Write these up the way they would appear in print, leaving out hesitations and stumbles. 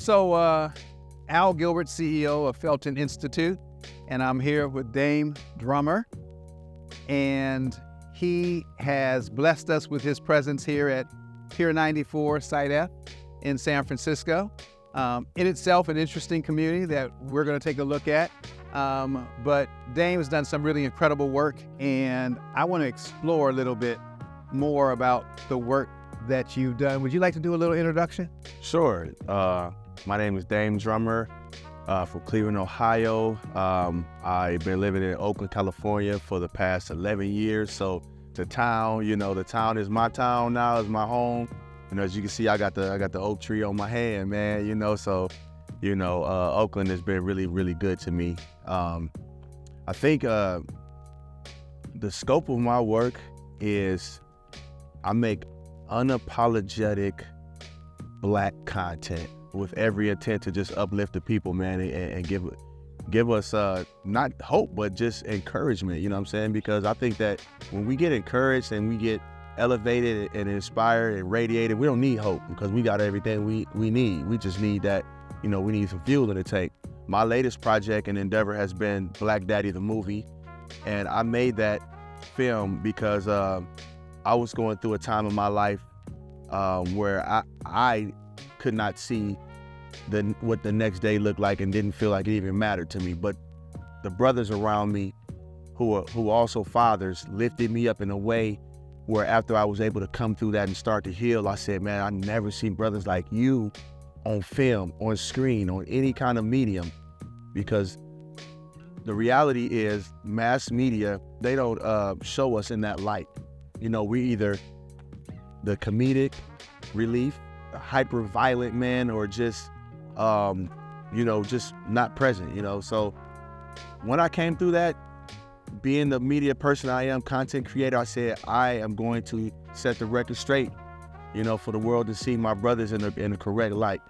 So, Al Gilbert, CEO of Felton Institute, and I'm here with Dame Drummer, and he has blessed us with his presence here at Pier 94 Site F in San Francisco. In itself, an interesting community that we're going to take a look at. But Dame has done some really incredible work, and I want to explore a little bit more about the work that you've done. Would you like to do a little introduction? Sure. My name is Dame Drummer from Cleveland, Ohio. I've been living in Oakland, California for the past 11 years. So the town, the town is my town now, is my home. As you can see, I got the oak tree on my hand, man, so, Oakland has been really, really good to me. I think the scope of my work is I make unapologetic Black content with every intent to just uplift the people, man, and give us not hope, but just encouragement, you know what I'm saying? Because I think that when we get encouraged and we get elevated and inspired and radiated, we don't need hope because we got everything we need. We just need that, we need some fuel in the tank. My latest project and endeavor has been Black Daddy the movie, and I made that film because I was going through a time in my life where I could not see what the next day looked like and didn't feel like it even mattered to me. But the brothers around me who are also fathers lifted me up in a way where after I was able to come through that and start to heal, I said, man, I never seen brothers like you on film, on screen, on any kind of medium. Because the reality is mass media, they don't show us in that light. We either the comedic relief, a hyper violent man, or just, just not present, So when I came through that, being the media person I am, content creator, I said, I am going to set the record straight, for the world to see my brothers in the correct light.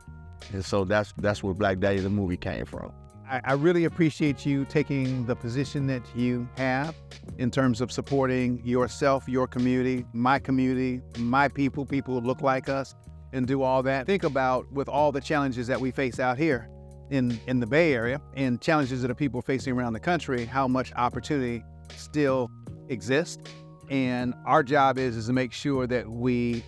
And so that's where Black Daddy the movie came from. I really appreciate you taking the position that you have in terms of supporting yourself, your community, my people who look like us, and do all that. Think about, with all the challenges that we face out here in the Bay Area and challenges that are people facing around the country, how much opportunity still exists. And our job is to make sure that we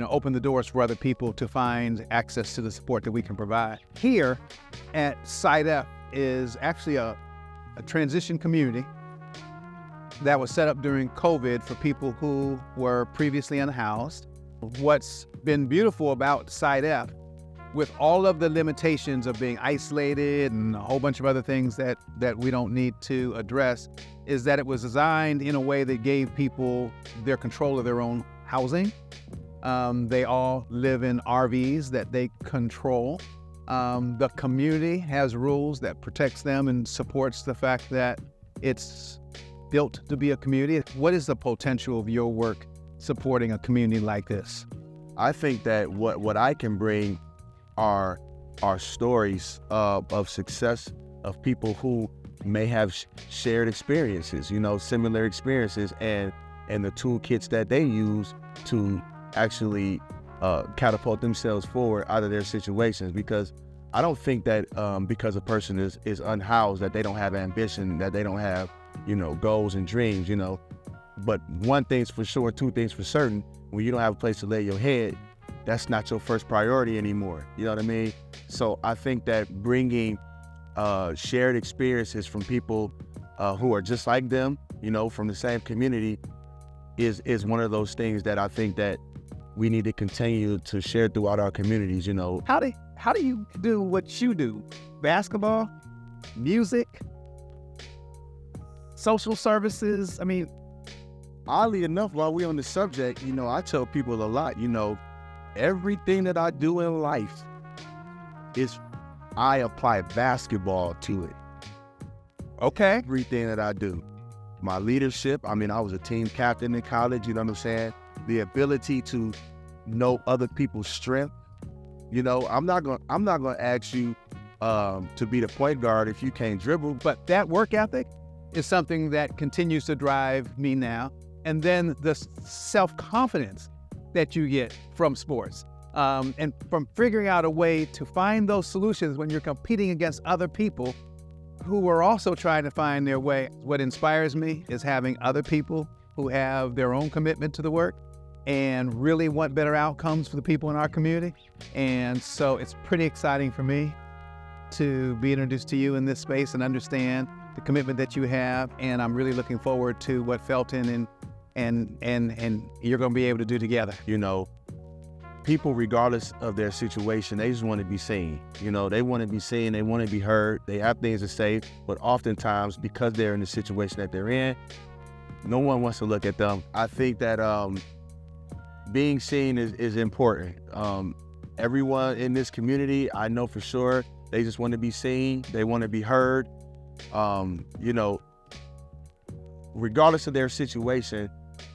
open the doors for other people to find access to the support that we can provide. Here at Site F is actually a transition community that was set up during COVID for people who were previously unhoused. What's been beautiful about Site F, with all of the limitations of being isolated and a whole bunch of other things that we don't need to address, is that it was designed in a way that gave people their control of their own housing. They all live in RVs that they control. The community has rules that protects them and supports the fact that it's built to be a community. What is the potential of your work supporting a community like this? I think that what I can bring are stories of success of people who may have shared experiences, similar experiences, and the toolkits that they use to actually catapult themselves forward out of their situations. Because I don't think that because a person is unhoused that they don't have ambition, that they don't have goals and dreams, But one thing's for sure, two things for certain: when you don't have a place to lay your head, that's not your first priority anymore. You know what I mean? So I think that bringing shared experiences from people who are just like them, from the same community, is one of those things that I think that we need to continue to share throughout our communities. How do you do what you do? Basketball, music, social services? I mean, oddly enough, while we're on the subject, I tell people a lot, everything that I do in life is I apply basketball to it. Okay. Everything that I do. My leadership, I was a team captain in college, you know what I'm saying? The ability to know other people's strength. I'm not gonna ask you to be the point guard if you can't dribble. But that work ethic is something that continues to drive me now. And then the self-confidence that you get from sports. And from figuring out a way to find those solutions when you're competing against other people who are also trying to find their way. What inspires me is having other people who have their own commitment to the work and really want better outcomes for the people in our community. And so it's pretty exciting for me to be introduced to you in this space and understand the commitment that you have. And I'm really looking forward to what Felton and you're going to be able to do together. You know, people, regardless of their situation, they just want to be seen. You know, they want to be seen, they want to be heard, they have things to say, but oftentimes, because they're in the situation that they're in, no one wants to look at them. I think that being seen is important. Everyone in this community, I know for sure, they just want to be seen, they want to be heard. You know, regardless of their situation,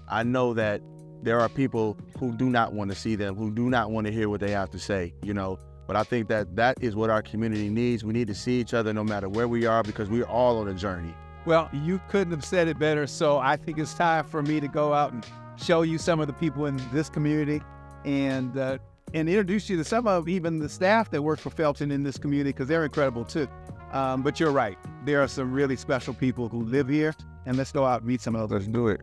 I know that there are people who do not want to see them, who do not want to hear what they have to say, you know. But I think that that is what our community needs. We need to see each other no matter where we are, because we're all on a journey. Well, you couldn't have said it better. So I think it's time for me to go out and show you some of the people in this community and introduce you to some of even the staff that work for Felton in this community, because they're incredible too. But you're right. There are some really special people who live here, and let's go out and meet some of those. Let's do it.